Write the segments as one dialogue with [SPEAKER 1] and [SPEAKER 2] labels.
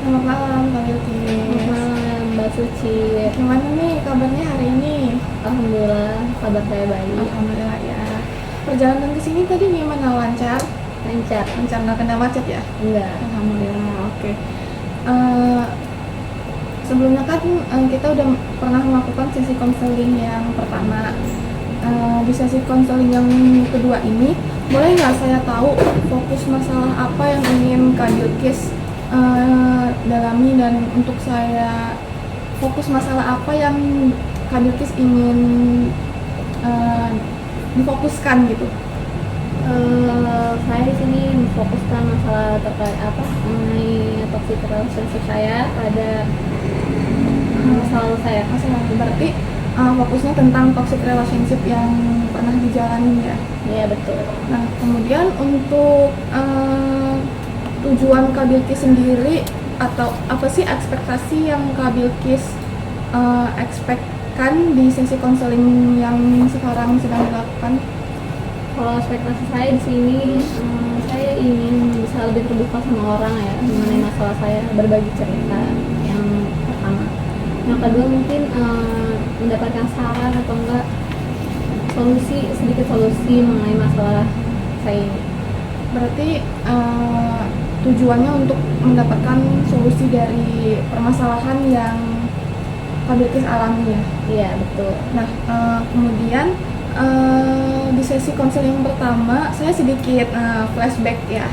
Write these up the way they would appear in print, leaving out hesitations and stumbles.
[SPEAKER 1] Selamat malam Kak
[SPEAKER 2] Selamat
[SPEAKER 1] Bilkis.
[SPEAKER 2] malam Mbak Suci.
[SPEAKER 1] Gimana nih kabarnya hari ini?
[SPEAKER 2] Alhamdulillah kabar saya baik.
[SPEAKER 1] Alhamdulillah ya. Perjalanan ke sini tadi gimana, lancar?
[SPEAKER 2] Lancar?
[SPEAKER 1] Lancar, nggak kena macet ya?
[SPEAKER 2] Enggak.
[SPEAKER 1] Alhamdulillah. Oke. Sebelumnya kan kita udah pernah melakukan sesi konseling yang pertama. Di sesi konseling yang kedua ini, boleh nggak saya tahu fokus masalah apa yang ingin Kak Bilkis dalami, dan untuk saya fokus masalah apa yang Kak Bilkis ingin difokuskan gitu.
[SPEAKER 2] Saya di sini memfokuskan masalah terkait mengenai toxic relationship saya pada masa lalu saya.
[SPEAKER 1] Berarti fokusnya tentang toxic relationship yang pernah dijalani ya?
[SPEAKER 2] Iya betul.
[SPEAKER 1] Nah, kemudian untuk tujuan Kak Bilkis sendiri, atau apa sih ekspektasi yang Kak Bilkis ekspekkan di sesi konseling yang sekarang sedang dilakukan?
[SPEAKER 2] Kalau ekspektasi saya di sini, saya ingin bisa lebih terbuka sama orang ya mengenai masalah saya, berbagi cerita yang pertama. Yang kedua mungkin mendapatkan saran atau enggak sedikit solusi mengenai masalah saya ini.
[SPEAKER 1] Berarti tujuannya untuk mendapatkan solusi dari permasalahan yang Kak Bilkis alami ya?
[SPEAKER 2] Iya betul.
[SPEAKER 1] Nah, kemudian di sesi konseling pertama saya sedikit flashback ya.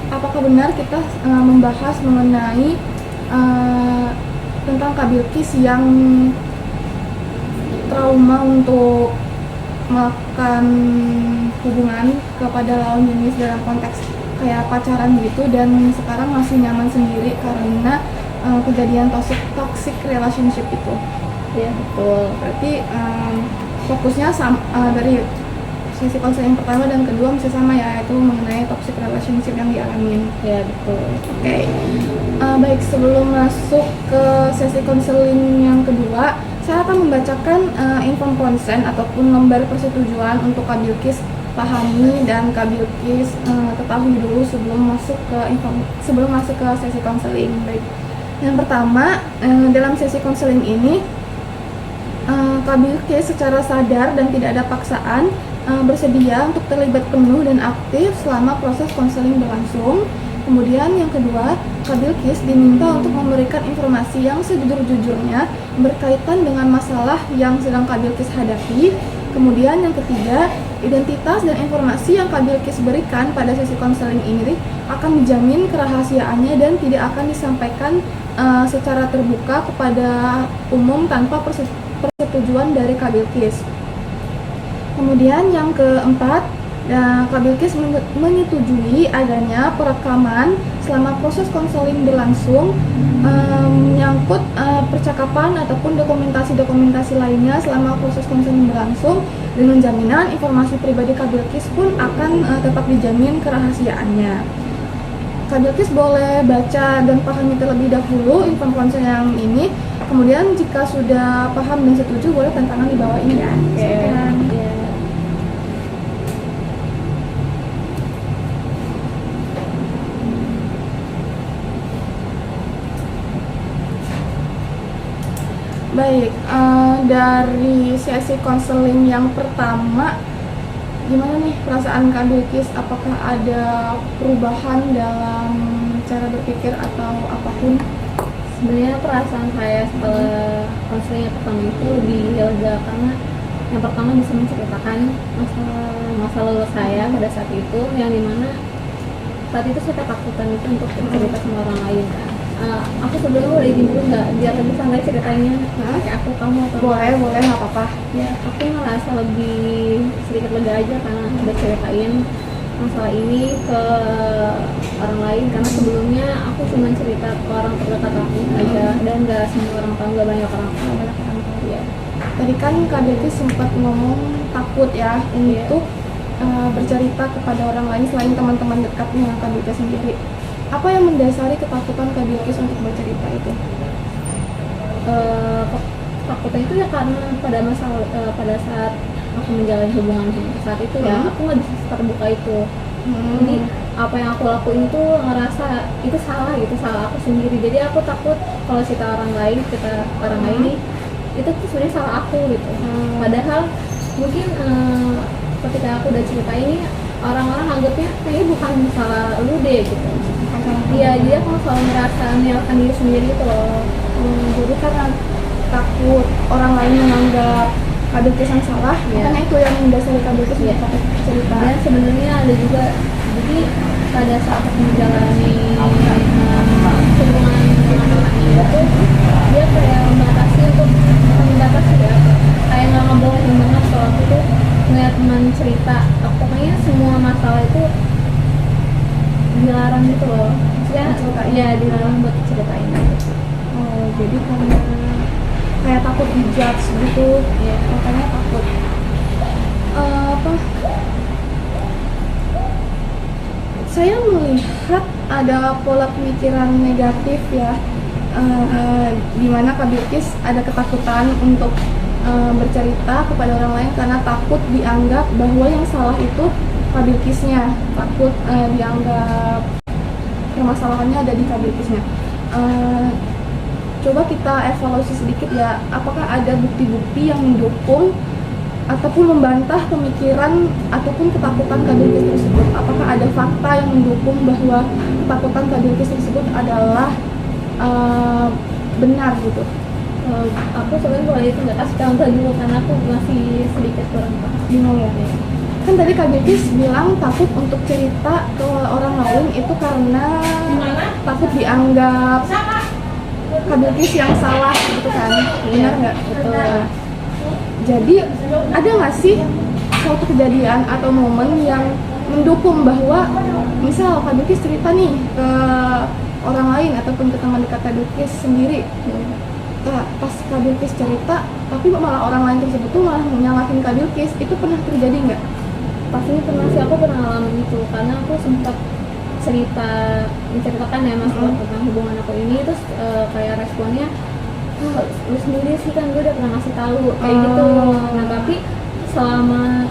[SPEAKER 1] Apakah benar kita membahas mengenai tentang Kak Bilkis yang trauma untuk melakukan hubungan kepada lawan jenis dalam konteks kayak pacaran gitu, dan sekarang masih nyaman sendiri karena kejadian toxic relationship itu?
[SPEAKER 2] Iya betul.
[SPEAKER 1] Berarti fokusnya dari sesi konseling pertama dan kedua masih sama ya, yaitu mengenai toxic relationship yang dialami.
[SPEAKER 2] Iya betul.
[SPEAKER 1] Oke. Baik, sebelum masuk ke sesi konseling yang kedua, saya akan membacakan inform consent ataupun lembar persetujuan untuk Kak Bilkis pahami dan Kak Bilkis ketahui dulu sebelum masuk ke sesi konseling. Baik. Yang pertama, dalam sesi konseling ini Kak Bilkis secara sadar dan tidak ada paksaan bersedia untuk terlibat penuh dan aktif selama proses konseling berlangsung. Kemudian yang kedua, Kak Bilkis diminta untuk memberikan informasi yang sejujur-jujurnya berkaitan dengan masalah yang sedang Kak Bilkis hadapi. Kemudian yang ketiga, identitas dan informasi yang Kak Bilkis berikan pada sesi konseling ini akan dijamin kerahasiaannya dan tidak akan disampaikan secara terbuka kepada umum tanpa persetujuan dari Kak Bilkis. Kemudian yang keempat, Kak Bilkis menyetujui adanya perekaman selama proses konseling berlangsung, menyangkut percakapan ataupun dokumentasi lainnya selama proses konseling berlangsung, dengan jaminan informasi pribadi Kak Bilkis pun akan tetap dijamin kerahasiaannya. Kak Bilkis boleh baca dan pahami terlebih dahulu info konsen yang ini. Kemudian jika sudah paham dan setuju, boleh tanda tangan di bawah ini ya.
[SPEAKER 2] Oke.
[SPEAKER 1] Baik, dari sesi konseling yang pertama, gimana nih perasaan Kak Bilkis? Apakah ada perubahan dalam cara berpikir atau apapun?
[SPEAKER 2] Sebenarnya perasaan saya setelah konseling yang pertama itu lebih lega, karena yang pertama bisa menceritakan masa lalu saya pada saat itu, yang dimana saat itu saya ketakutan itu untuk bercerita sama orang lain kan. Aku sebelumnya boleh izin dulu nggak, biar lebih santai ceritanya kayak kamu atau
[SPEAKER 1] boleh nggak apa-apa
[SPEAKER 2] ya. Aku ngerasa lebih sedikit lega aja karena udah ceritain masalah ini ke orang lain, karena sebelumnya aku cuma cerita ke orang terdekat aku aja dan nggak semua orang tahu, nggak banyak orang tahu ya.
[SPEAKER 1] Tadi kan Kak Bilkis sempat ngomong takut ya untuk bercerita kepada orang lain selain teman-teman dekatnya Kak Bilkis sendiri. Apa yang mendasari ketakutan Kak Bilkis untuk bercerita itu?
[SPEAKER 2] Takutnya itu ya karena pada saat aku menjalani hubungan saat itu ya, aku nggak bisa terbuka itu. Jadi apa yang aku lakuin itu ngerasa itu salah gitu, salah aku sendiri. Jadi aku takut kalau cerita orang lain nih itu tuh sebenarnya salah aku gitu. Padahal mungkin ketika aku udah cerita ini orang-orang anggapnya kayaknya bukan salah lu deh gitu. Iya, jadi aku selalu merasa menyalahkan diri sendiri gitu loh.
[SPEAKER 1] Jadi karena takut orang lain menganggap Kabilkis yang salah, makanya itu yang mendasari Kabilkis untuk takut cerita.
[SPEAKER 2] Dan sebenarnya ada juga, jadi pada saat aku menjalani hubungan dengan temannya itu, dia kayak membatasi ya, kayak nggak ngebolehin banget kalau aku tuh ngeliat teman cerita. Pokoknya semua masalah itu dilarang gitu loh. Ya dilarang buat ceritain.
[SPEAKER 1] Oh, jadi karena kayak takut dijudge gitu, ya makanya takut saya melihat ada pola pemikiran negatif ya, di mana Kabilkis ada ketakutan untuk bercerita kepada orang lain karena takut dianggap bahwa yang salah itu Kabilkisnya, takut dianggap permasalahannya ada di Kabilkisnya. Coba kita evaluasi sedikit ya, apakah ada bukti-bukti yang mendukung ataupun membantah pemikiran ataupun ketakutan Kabilkis tersebut? Apakah ada fakta yang mendukung bahwa ketakutan Kabilkis tersebut adalah benar gitu?
[SPEAKER 2] Aku sebenarnya boleh itu nggak kasih contoh dulu karena aku masih sedikit kurang paham.
[SPEAKER 1] Gimana ya? Kan tadi Kabilkis bilang takut untuk cerita ke orang lain itu karena takut dianggap Kabilkis yang salah gitu kan, benar nggak?
[SPEAKER 2] Betul.
[SPEAKER 1] Jadi ada nggak sih suatu kejadian atau momen yang mendukung bahwa misal Kabilkis cerita nih ke orang lain ataupun ke teman dekat Kabilkis sendiri, pas Kabilkis cerita tapi malah orang lain tersebut tuh malah menyalahkan Kabilkis, itu pernah terjadi nggak?
[SPEAKER 2] Pastinya pernah sih, aku pernah ngalamin itu karena aku sempat menceritakan ya masalah tentang hubungan aku ini, terus kayak responnya lu sendiri sih kan gue udah pernah ngasih tahu kayak gitu. Nah tapi selama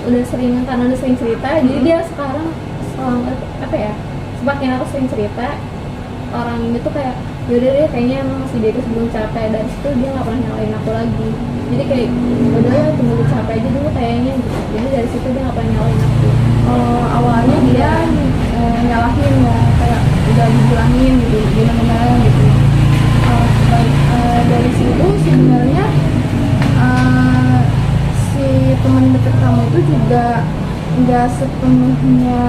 [SPEAKER 2] karena udah sering cerita, jadi dia sekarang semakin aku sering cerita, orang ini tuh kayak yaudah deh kayaknya emang si dia itu sebelum capek, dari situ dia nggak pernah nyalain aku lagi. Jadi kayak udah ya tunggu capek aja dulu kayaknya gitu. Jadi dari situ dia nggak pernah nyalain aku.
[SPEAKER 1] Awalnya dia nyalahin ya, kayak udah dibilangin gitu gimana gitu. Dari situ sebenarnya si teman dekat kamu itu juga nggak sepenuhnya,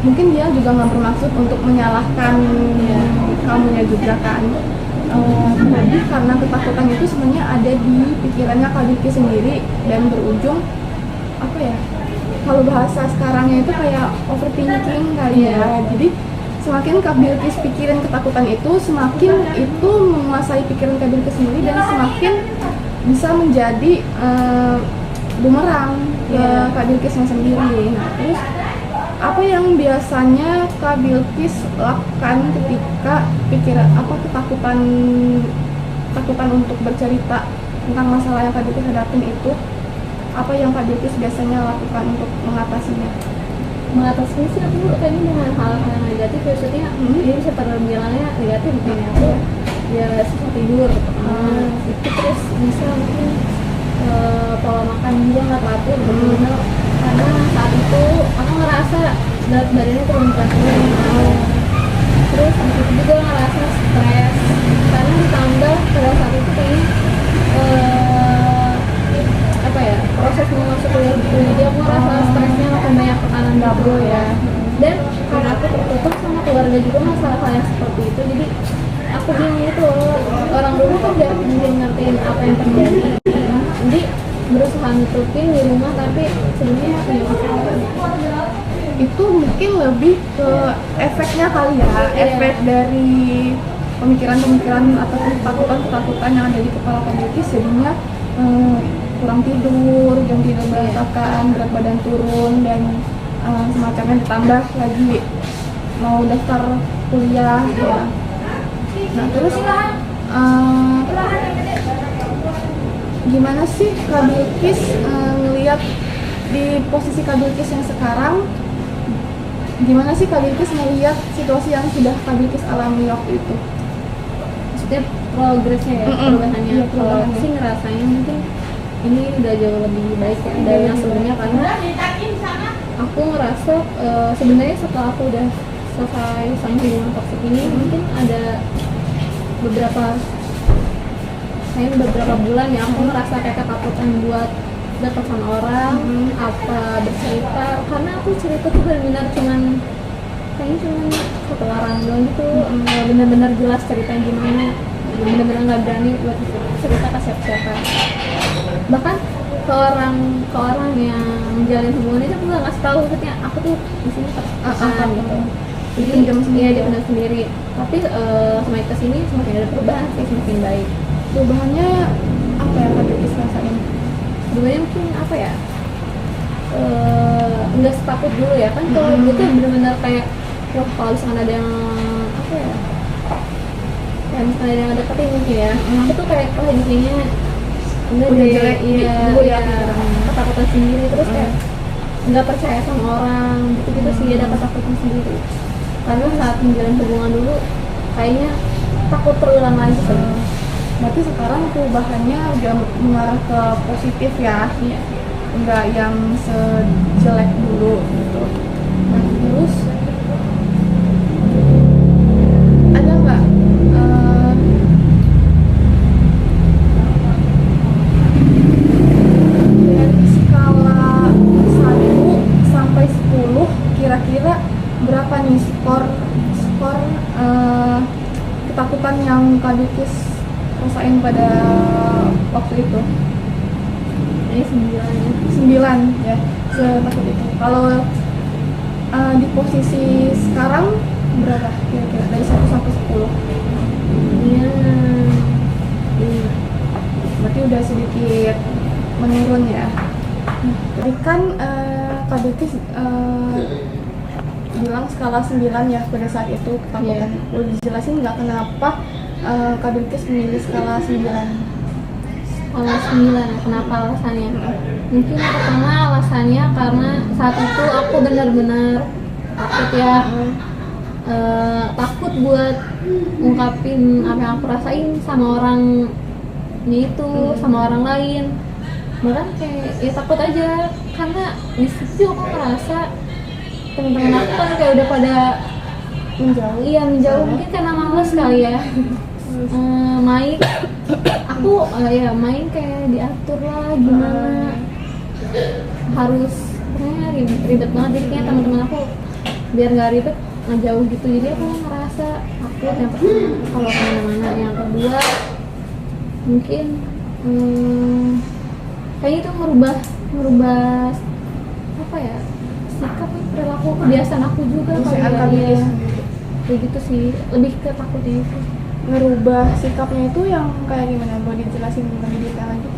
[SPEAKER 1] mungkin dia juga nggak bermaksud untuk menyalahkan kamunya juga kan. Jadi karena ketakutan itu sebenarnya ada di pikirannya Kabilkis sendiri dan berujung apa ya, kalau bahasa sekarangnya itu kayak overthinking kali ya. Jadi semakin Kabilkis pikirin ketakutan itu, semakin itu menguasai pikiran Kabilkis sendiri dan semakin bisa menjadi bumerang ke Kabilkisnya sendiri. Nah, terus apa yang biasanya Kabilkis lakukan ketika ketakutan untuk bercerita tentang masalah yang Kabilkis hadapin itu? Apa yang Kabilkis biasanya lakukan untuk mengatasinya?
[SPEAKER 2] Mengatasinya sih aku kayaknya dengan hal-hal negatif, maksudnya ini bisa terbilangnya negatif mungkin ya, aku ya susah tidur itu, terus bisa mungkin pola makan juga nggak teratur benar-benar, karena saat itu aku ngerasa berat badannya turun berat banget. Terus itu juga ngerasa stres karena ditambah pada saat itu kayaknya proses mau masuk kuliah gitu, jadi aku ngerasa stresnya makin banyak tekanan gitu ya. Dan karena aku tertutup sama keluarga juga masalah hal yang seperti itu, jadi aku bingung gitu loh, orang rumah kan gak mungkin ngertiin apa yang terjadi, jadi berusaha nutupin di rumah tapi sebenarnya punya masalah.
[SPEAKER 1] Itu mungkin lebih ke efeknya kali ya, efek dari pemikiran-pemikiran atau ketakutan yang ada di kepala Kabilkis, jadinya kurang tidur, jam tidur berantakan, berat badan turun dan semacamnya, ditambah lagi mau daftar kuliah ya. Nah terus gimana sih Kabilkis ngelihat di posisi Kabilkis yang sekarang, Gimana sih Kak Bilkis melihat situasi yang sudah Kak Bilkis alami waktu itu?
[SPEAKER 2] Maksudnya progresnya ya, perubahannya.
[SPEAKER 1] Iya,
[SPEAKER 2] Kalau
[SPEAKER 1] perubahannya.
[SPEAKER 2] aku sih ngerasanya mungkin ini udah jauh lebih baik ya dari yang sebelumnya, karena aku ngerasa sebenarnya setelah aku udah selesai sama hubungan toksik ini, mungkin ada beberapa bulan ya aku ngerasa kayak ketakutan buat datang sama orang, apa bercerita, karena aku cerita tuh benar-benar kayaknya cuman satu orang doang gitu, nggak benar-benar jelas ceritanya gimana, benar-benar nggak berani buat cerita ke siapa-siapa, bahkan ke orang yang menjalin hubungan itu aku nggak ngasih tahu, maksudnya aku tuh di sini tertekan gitu. Jadi
[SPEAKER 1] Dipendam sendiri.
[SPEAKER 2] iya, dipendam sendiri. Tapi semakin kesini semakin ada perubahan sih, semakin baik.
[SPEAKER 1] Perubahannya apa yang Kak Bilkis rasain?
[SPEAKER 2] Perubahannya mungkin apa ya? Nggak setakut dulu ya kan, kalau dulu tuh benar-benar kayak wah kalau misalkan ada yang apa ya? Kayak misalnya ada yang deketin mungkin ya, aku tuh kayak wah ini kayaknya
[SPEAKER 1] Udah
[SPEAKER 2] deh,
[SPEAKER 1] jelek,
[SPEAKER 2] iya,
[SPEAKER 1] dulu ya,
[SPEAKER 2] ketakutan sendiri, terus kayak nggak percaya sama orang gitu sih, ada ketakutan sendiri. Karena saat menjalin hubungan dulu kayaknya takut terulang lagi sih.
[SPEAKER 1] Berarti sekarang perubahannya udah mengarah ke positif ya?
[SPEAKER 2] Iya.
[SPEAKER 1] Enggak yang sejelek dulu gitu. Nah terus ada nggak dari skala 1 sampai 10 kira-kira berapa nih skor ketakutan yang Kak Bilkis rasain pada waktu itu?
[SPEAKER 2] Ini 9
[SPEAKER 1] 9 ya, setakut itu. Kalau di posisi sekarang berapa kira-kira dari 1 sampai 10?
[SPEAKER 2] Iya.
[SPEAKER 1] Berarti udah sedikit menurun ya. Tadi kan Kak Bilkis bilang skala 9 ya pada saat itu ketakutan. Boleh dijelasin nggak kenapa Kak Bilkis memilih skala 9?
[SPEAKER 2] Kalau 9, kenapa alasannya? Mungkin pertama alasannya karena saat itu aku benar-benar takut ya, takut buat ungkapin apa yang aku rasain sama orangnya itu, sama orang lain. Bahkan kayak ya takut aja, karena di situ aku ngerasa teman-teman aku kan kayak udah pada
[SPEAKER 1] Menjauh.
[SPEAKER 2] iya menjauh, mungkin karena males kali ya. Main aku ya main kayak diatur lah gimana, harus pokoknya ribet banget, jadi kayak teman-teman aku biar nggak ribet ngejauh gitu, jadi aku ngerasa takut yang pertama kalau kemana-mana. Yang kedua mungkin kayaknya itu merubah apa ya, sikap perilaku kebiasaan aku juga kali
[SPEAKER 1] Kebiasaan
[SPEAKER 2] ya,
[SPEAKER 1] Kak Bilkis
[SPEAKER 2] iya.
[SPEAKER 1] sendiri.
[SPEAKER 2] Kayak gitu sih, lebih ke takutnya itu.
[SPEAKER 1] Ngerubah sikapnya itu yang kayak gimana? Boleh dijelasin lebih detail lagi?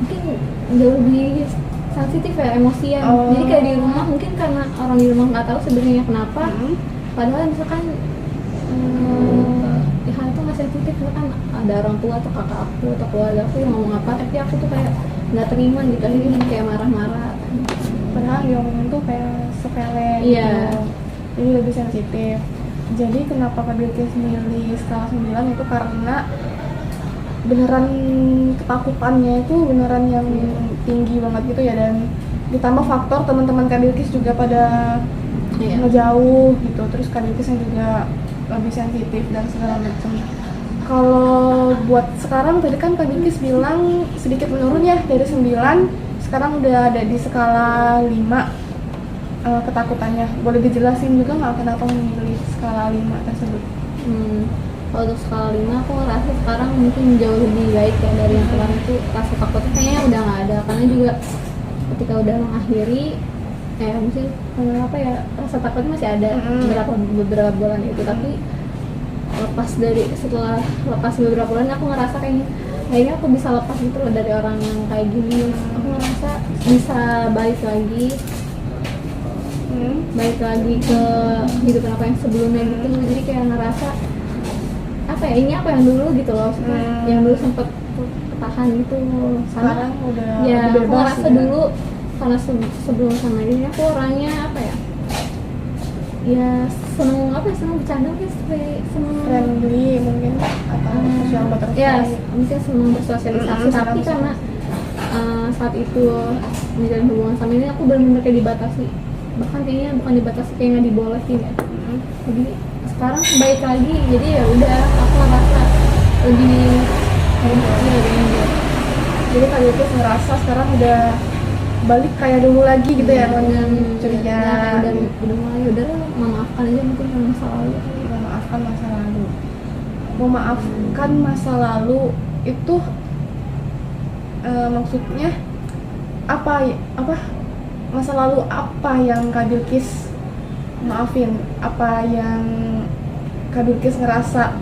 [SPEAKER 2] Mungkin jauh lebih sensitif ya, emosian.
[SPEAKER 1] Oh.
[SPEAKER 2] Jadi kayak di rumah mungkin karena orang di rumah nggak tahu sebenarnya kenapa, padahal misalkan ya hal itu nggak sensitif, misalkan ada orang tua atau kakak aku atau keluarga aku yang ngomong apa, tapi aku tuh kayak nggak terima gitu, jadi kayak marah-marah.
[SPEAKER 1] Padahal yang ngomong tuh kayak sepele
[SPEAKER 2] Iya.
[SPEAKER 1] gitu. Jadi lebih sensitif. Jadi kenapa Kak Bilkis milih skala 9 itu karena beneran ketakutannya itu beneran yang tinggi banget gitu ya, dan ditambah faktor teman-teman Kak Bilkis juga pada ngejauh gitu, terus Kak Bilkis yang juga lebih sensitif dan segala macam. Kalau buat sekarang tadi kan Kak Bilkis bilang sedikit menurun ya, dari 9 sekarang udah ada di skala 5 ketakutannya. Boleh dijelasin juga nggak kenapa memilih skala 5 tersebut?
[SPEAKER 2] Kalau untuk skala 5 aku ngerasa sekarang mungkin jauh lebih baik ya dari yang kemarin itu. Rasa takutnya kayaknya udah nggak ada, karena juga ketika udah mengakhiri mungkin apa ya, rasa takutnya masih ada beberapa bulan itu, tapi setelah lepas beberapa bulan aku ngerasa kayaknya aku bisa lepas gitu loh dari orang yang kayak gini. Aku ngerasa bisa balik lagi ke kehidupan apa yang sebelumnya gitu. Jadi kayak ngerasa apa ya, ini apa yang dulu gitu loh, yang dulu sempet ketahan gitu.
[SPEAKER 1] Sekarang udah
[SPEAKER 2] ya
[SPEAKER 1] lebih
[SPEAKER 2] aku
[SPEAKER 1] bebas.
[SPEAKER 2] ngerasa dulu karena sebelum sama ini aku orangnya apa ya, ya seneng apa ya, seneng bercanda guys, seneng
[SPEAKER 1] Friendly mungkin atau sosial butterfly.
[SPEAKER 2] ya mungkin seneng bersosialisasi, tapi karena saat itu menjalin hubungan sama ini aku benar-benar kayak dibatasi, bahkan kayaknya bukan dibatasi, kayak nggak dibolehin ya. Jadi sekarang baik lagi, jadi ya udah aku ngerasa lebih enjoy.
[SPEAKER 1] Jadi Kak Bilkis ngerasa sekarang udah balik kayak dulu lagi gitu ya, dengan ceria.
[SPEAKER 2] Udah mulai udah memaafkan aja mungkin yang masa lalu.
[SPEAKER 1] Memaafkan masa lalu. Memaafkan masa lalu itu maksudnya apa masa lalu apa yang Kak Bilkis maafin, apa yang Kak Bilkis ngerasa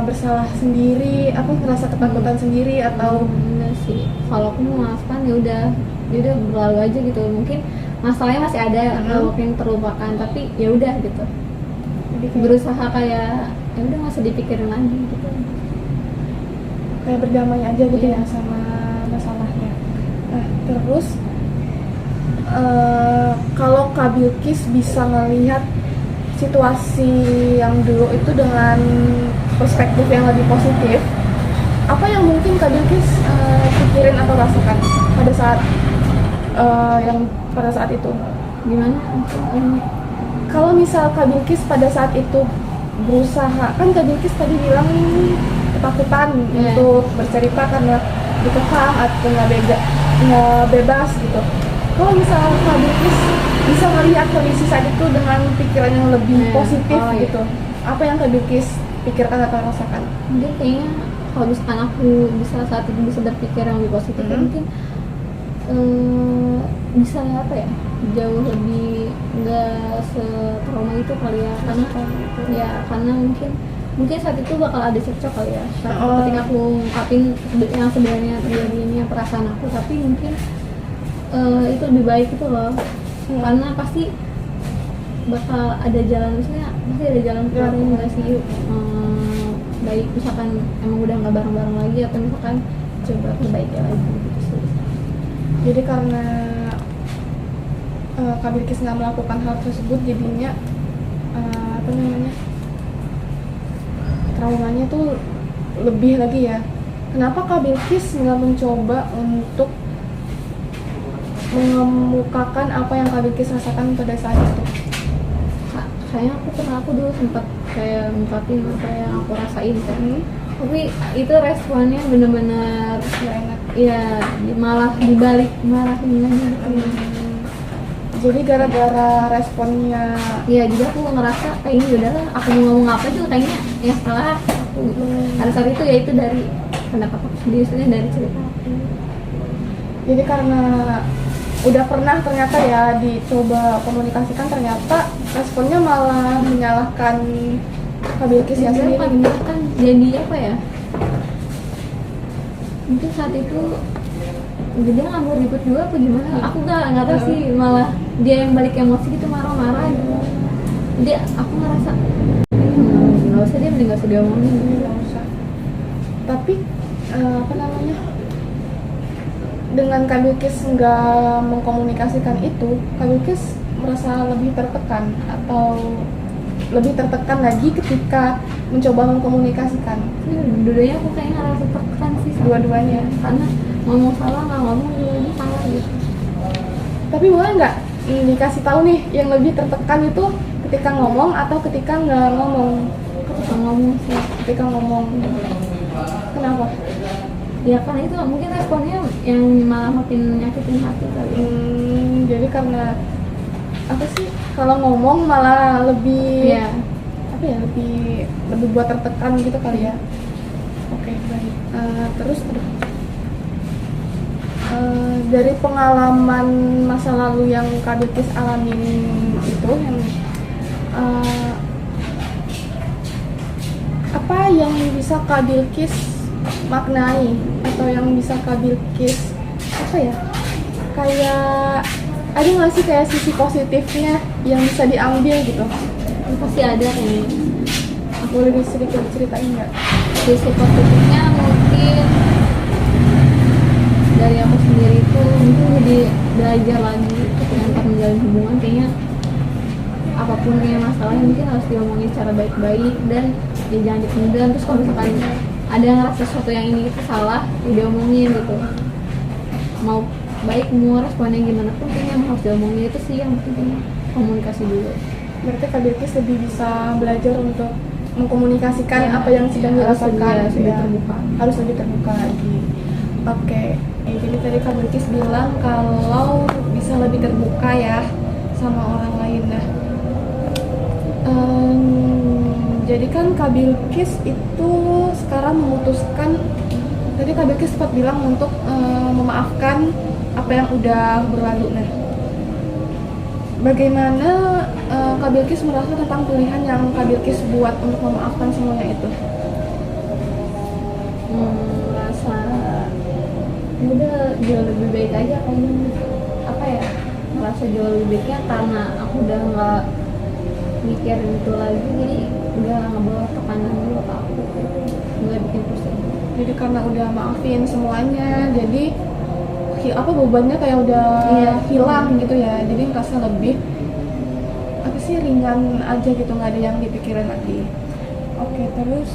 [SPEAKER 1] bersalah sendiri, apa ngerasa ketakutan sendiri atau
[SPEAKER 2] enggak sih, kalau aku memaafkan ya udah berlalu aja gitu. Mungkin masalahnya masih ada, mungkin terlupakan, tapi ya udah gitu.
[SPEAKER 1] jadi kayak,
[SPEAKER 2] Berusaha kayak ya udah nggak usah dipikirin lagi gitu.
[SPEAKER 1] kayak berdamai aja gitu
[SPEAKER 2] Iya.
[SPEAKER 1] ya sama masalahnya. Nah terus kalau Kak Bilkis bisa ngelihat situasi yang dulu itu dengan perspektif yang lebih positif, apa yang mungkin Kak Bilkis pikirin atau rasakan pada saat itu?
[SPEAKER 2] Gimana?
[SPEAKER 1] Kalau misal Kak Bilkis pada saat itu berusaha, kan Kak Bilkis tadi bilang ketakutan untuk bercerita karena dikekang atau nggak bebas gitu. Kalau misal Kak Bilkis bisa melihat kondisi saat itu dengan pikiran yang lebih positif gitu, apa yang Kak Bilkis pikirkan atau rasakan?
[SPEAKER 2] Mungkin kayaknya kalau misalkan aku bisa saat itu bisa berpikir yang lebih positif, mungkin bisa apa ya, jauh lebih nggak setrauma itu kali ya, karena mungkin saat itu bakal ada cekcok kali ya ketika aku ungkapin yang sebenarnya terjadi ini perasaan aku, tapi mungkin itu lebih baik itu loh. Karena pasti bakal ada jalan, misalnya pasti ada jalan keluarnya nggak sih. Baik misalkan emang udah nggak bareng-bareng lagi, atau misalkan coba perbaiki lagi gitu sih.
[SPEAKER 1] Jadi karena Kak Bilkis nggak melakukan hal tersebut, jadinya traumanya tuh lebih lagi ya. Kenapa Kak Bilkis nggak mencoba untuk mengemukakan apa yang Kak Bilkis rasakan pada saat itu?
[SPEAKER 2] Kayaknya aku dulu sempat kayak ngungkapin apa yang aku rasain kan, tapi itu responnya benar-benar
[SPEAKER 1] Nggak enak.
[SPEAKER 2] ya, malah dibalik marahin lagi gitu.
[SPEAKER 1] Jadi gara-gara responnya,
[SPEAKER 2] Ya jadi aku ngerasa kayak ini udahlah, aku mau ngomong apa juga kayaknya ya salah aku gitu. Pada saat itu ya itu dari pendapat aku sendiri, sebenarnya dari cerita aku.
[SPEAKER 1] jadi karena udah pernah ternyata ya dicoba komunikasikan, ternyata responnya malah menyalahkan Kak Bilkis ya
[SPEAKER 2] Sebenarnya
[SPEAKER 1] sendiri.
[SPEAKER 2] kan jadi apa ya, mungkin saat itu dia nggak mau ribut juga apa gimana, aku nggak tahu sih, malah dia yang balik emosi gitu, marah-marah gitu. Jadi aku ngerasa nggak usah, dia mending nggak usah diomongin.
[SPEAKER 1] Nggak usah. Tapi dengan Kak Bilkis nggak mengkomunikasikan itu, Kak Bilkis merasa lebih tertekan atau lebih tertekan lagi ketika mencoba mengkomunikasikan?
[SPEAKER 2] Dua-duanya aku kayaknya ngerasa tertekan sih,
[SPEAKER 1] Dua-duanya.
[SPEAKER 2] karena ngomong salah nggak ngomong dua-duanya salah gitu.
[SPEAKER 1] Tapi boleh nggak dikasih tahu nih yang lebih tertekan itu ketika ngomong atau ketika nggak ngomong?
[SPEAKER 2] Ketika ngomong sih,
[SPEAKER 1] Ketika ngomong. Kenapa?
[SPEAKER 2] ya karena itu mungkin responnya yang malah makin nyakitin hati kali.
[SPEAKER 1] Jadi karena apa sih? Kalau ngomong malah lebih
[SPEAKER 2] Iya.
[SPEAKER 1] lebih buat tertekan gitu kali ya. Oke, baik. Terus dari pengalaman masa lalu yang Kak Bilkis alamin itu, yang apa yang bisa Kak Bilkis maknai atau yang bisa Kak Bilkis kayak ada nggak sih kayak sisi positifnya yang bisa diambil gitu?
[SPEAKER 2] Pasti ada kayaknya.
[SPEAKER 1] Boleh sedikit ceritain nggak?
[SPEAKER 2] Sisi positifnya mungkin dari aku sendiri itu mungkin jadi belajar lagi ketika menjalin hubungan. Kayaknya apapun yang masalahnya mungkin harus diomongin secara baik-baik dan ya jangan dipendam. Terus kalau misalkan ada yang ngerasa sesuatu yang ini itu salah, ya diomongin gitu. Mau baik mau responnya gimana pun kayaknya harus diomongin, itu sih yang penting, komunikasi dulu.
[SPEAKER 1] Berarti Kak Bilkis lebih bisa belajar untuk mengkomunikasikan
[SPEAKER 2] Ya,
[SPEAKER 1] apa yang sedang
[SPEAKER 2] harus
[SPEAKER 1] dirasakan,
[SPEAKER 2] lebih-
[SPEAKER 1] gitu
[SPEAKER 2] lebih
[SPEAKER 1] ya.
[SPEAKER 2] terbuka.
[SPEAKER 1] Harus lebih terbuka lagi. Oke, jadi tadi Kak Bilkis bilang kalau bisa lebih terbuka ya sama orang lain. Nah, jadi kan Kak Bilkis itu sekarang memutuskan, tadi Kak Bilkis sempat bilang untuk memaafkan apa yang udah berlalu. Nah, bagaimana Kak Bilkis merasa tentang pilihan yang Kak Bilkis buat untuk memaafkan semuanya itu?
[SPEAKER 2] Merasa ya udah jauh lebih baik aja kayaknya, apa ya, merasa jauh lebih baiknya karena aku udah nggak mikirin itu lagi, jadi udah nggak bawa tekanan dulu ke aku, nggak bikin pusing.
[SPEAKER 1] Jadi karena udah maafin semuanya, jadi apa bebannya kayak udah
[SPEAKER 2] Iya.
[SPEAKER 1] hilang gitu ya. Jadi ngerasa lebih apa sih, ringan aja gitu, nggak ada yang dipikirin lagi. Oke, terus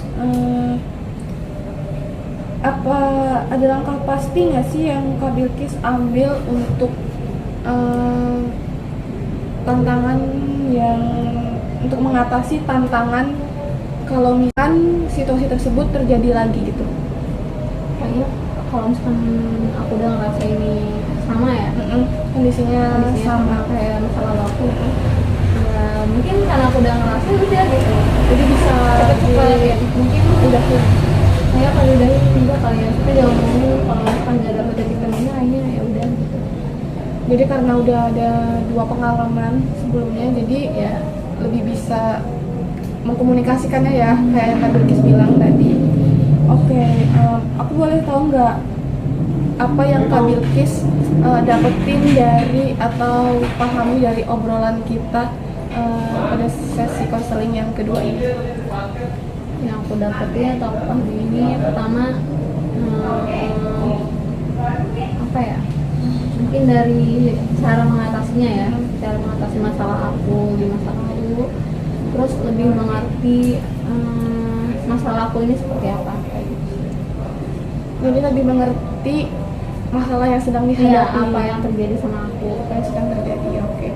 [SPEAKER 1] apa ada langkah pasti nggak sih yang Kak Bilkis ambil untuk tantangan yang untuk mengatasi tantangan kalau misalkan situasi tersebut terjadi lagi gitu?
[SPEAKER 2] Kayaknya kalau misalkan aku udah ngerasa ini sama ya,
[SPEAKER 1] Kondisinya sama.
[SPEAKER 2] kayak masalah waktu itu, ya mungkin karena aku udah ngerasa udah gitu,
[SPEAKER 1] Jadi bisa
[SPEAKER 2] cepet-cepet mungkin
[SPEAKER 1] udah
[SPEAKER 2] saya kalau udah ini juga kali ya, kita jangan ngomong kalau misalkan nggak dapet dari temennya akhirnya ya udah gitu.
[SPEAKER 1] jadi karena udah ada 2 pengalaman sebelumnya, jadi ya lebih bisa mengkomunikasikannya ya, kayak yang Kak Bilkis bilang tadi. Oke, aku boleh tahu nggak apa yang Kak Bilkis dapetin dari atau pahami dari obrolan kita pada sesi konseling yang kedua ini?
[SPEAKER 2] Yang aku dapetin atau aku pahami ini, pertama apa ya, mungkin dari cara mengatasinya ya, cara mengatasi masalah aku di masa lalu, terus lebih mengerti masalah aku ini seperti apa kayak gitu.
[SPEAKER 1] Jadi lebih mengerti masalah yang sedang
[SPEAKER 2] Iya,
[SPEAKER 1] dihadapi,
[SPEAKER 2] apa yang terjadi sama aku.
[SPEAKER 1] apa yang sedang terjadi. Oke.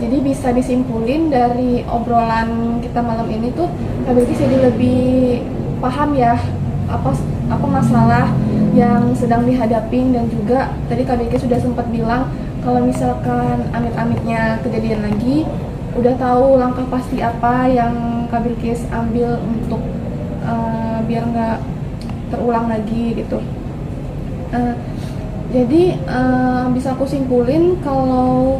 [SPEAKER 1] Jadi bisa disimpulin dari obrolan kita malam ini tuh Kak Bilkis jadi lebih paham ya apa masalah yang sedang dihadapin, dan juga tadi Kak Bilkis sudah sempat bilang kalau misalkan amit-amitnya kejadian lagi, udah tahu langkah pasti apa yang Kak Bilkis ambil untuk biar nggak terulang lagi gitu. Jadi bisa aku simpulin kalau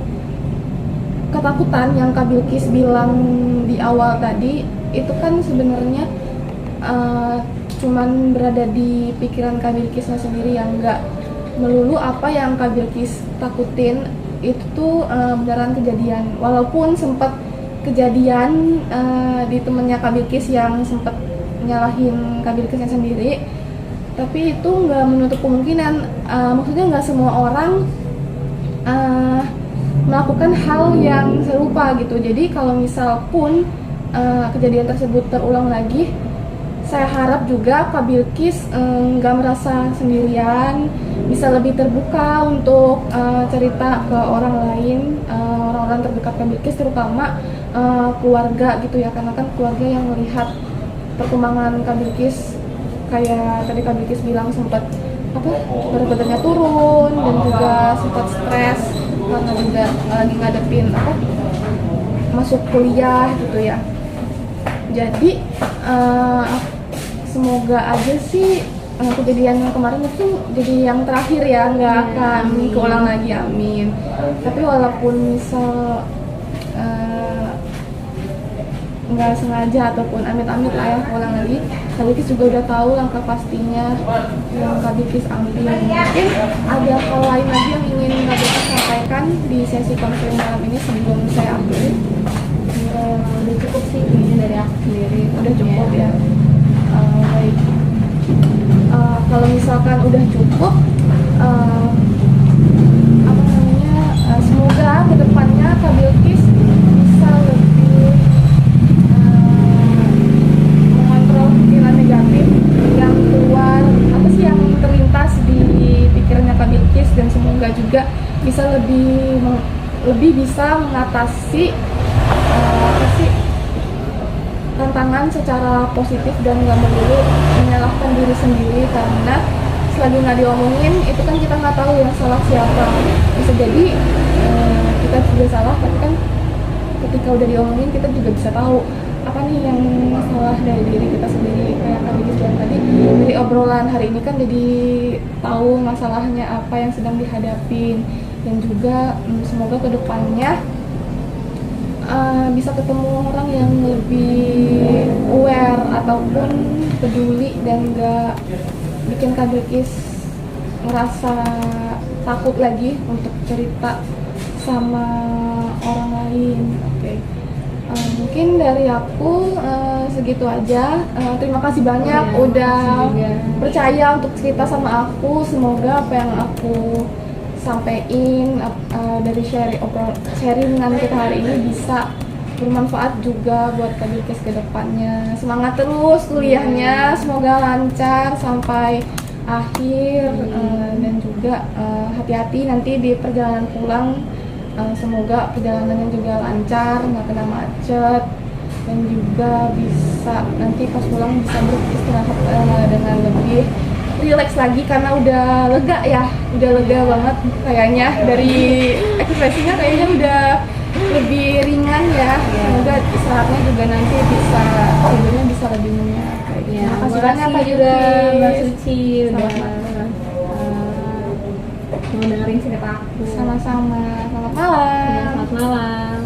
[SPEAKER 1] ketakutan yang Kak Bilkis bilang di awal tadi itu kan sebenarnya cuman berada di pikiran Kak Bilkisnya sendiri, yang nggak melulu apa yang Kak Bilkis takutin itu tuh beneran kejadian. Walaupun sempat kejadian di temennya Kak Bilkis yang sempat nyalahin Kak Bilkisnya sendiri, tapi itu nggak menutup kemungkinan, maksudnya nggak semua orang melakukan hal yang serupa gitu. Jadi kalau misal pun kejadian tersebut terulang lagi, saya harap juga Kak Bilkis nggak merasa sendirian, bisa lebih terbuka untuk cerita ke orang lain, orang-orang terdekat Kak Bilkis, terutama keluarga gitu ya, karena kan keluarga yang melihat perkembangan Kak Bilkis, kayak tadi Kak Bilkis bilang sempat berat badannya turun dan juga sempat stres karena juga lagi ngadepin masuk kuliah gitu ya. Jadi semoga aja sih kejadian yang kemarin itu jadi yang terakhir ya, nggak akan keulang lagi, amin. Tapi walaupun misal nggak sengaja ataupun amit-amit lah ya keulang lagi, Kak Bilkis juga udah tahu langkah pastinya yang Kak Bilkis ambil. Mungkin ada hal lain lagi yang ingin Kak Bilkis sampaikan di sesi konseling malam ini sebelum saya akhiri?
[SPEAKER 2] Udah cukup sih kayaknya dari aku sendiri.
[SPEAKER 1] Udah cukup ya. Baik. Kalau misalkan udah cukup, semoga kedepannya Kak Bilkis bisa lebih lebih bisa mengatasi apa sih, tantangan secara positif dan nggak melulu menyalahkan diri sendiri, karena selagi nggak diomongin itu kan kita nggak tahu yang salah siapa. Bisa jadi kita juga salah, tapi kan ketika udah diomongin kita juga bisa tahu apa nih yang salah dari diri kita sendiri. Kayak Kak Bigis bilang tadi, dari obrolan hari ini kan jadi tahu masalahnya apa yang sedang dihadapin, dan juga semoga kedepannya bisa ketemu orang yang lebih aware ataupun peduli dan gak bikin Kak Bilkis merasa takut lagi untuk cerita sama orang lain. Oke. Mungkin dari aku segitu aja. Terima kasih banyak udah percaya untuk cerita sama aku. Semoga apa yang aku sampein dari sharingan kita hari ini bisa bermanfaat juga buat Kak Bilkis ke depannya. Semangat terus kuliahnya, semoga lancar sampai akhir, dan juga hati-hati nanti di perjalanan pulang. Semoga perjalanannya juga lancar, nggak kena macet, dan juga bisa nanti pas pulang bisa beristirahat dengan lebih relax lagi, karena udah lega ya, udah lega banget kayaknya dari ekspresinya, kayaknya udah lebih ringan ya. Semoga istirahatnya juga nanti bisa tidurnya bisa lebih nyenyak.
[SPEAKER 2] Ya,
[SPEAKER 1] Terima kasih banyak Kak
[SPEAKER 2] juga Mbak
[SPEAKER 1] Bilkis.
[SPEAKER 2] Suci udah mau dengerin cerita aku.
[SPEAKER 1] Sama-sama. Selamat
[SPEAKER 2] Ya,
[SPEAKER 1] malam.
[SPEAKER 2] selamat malam.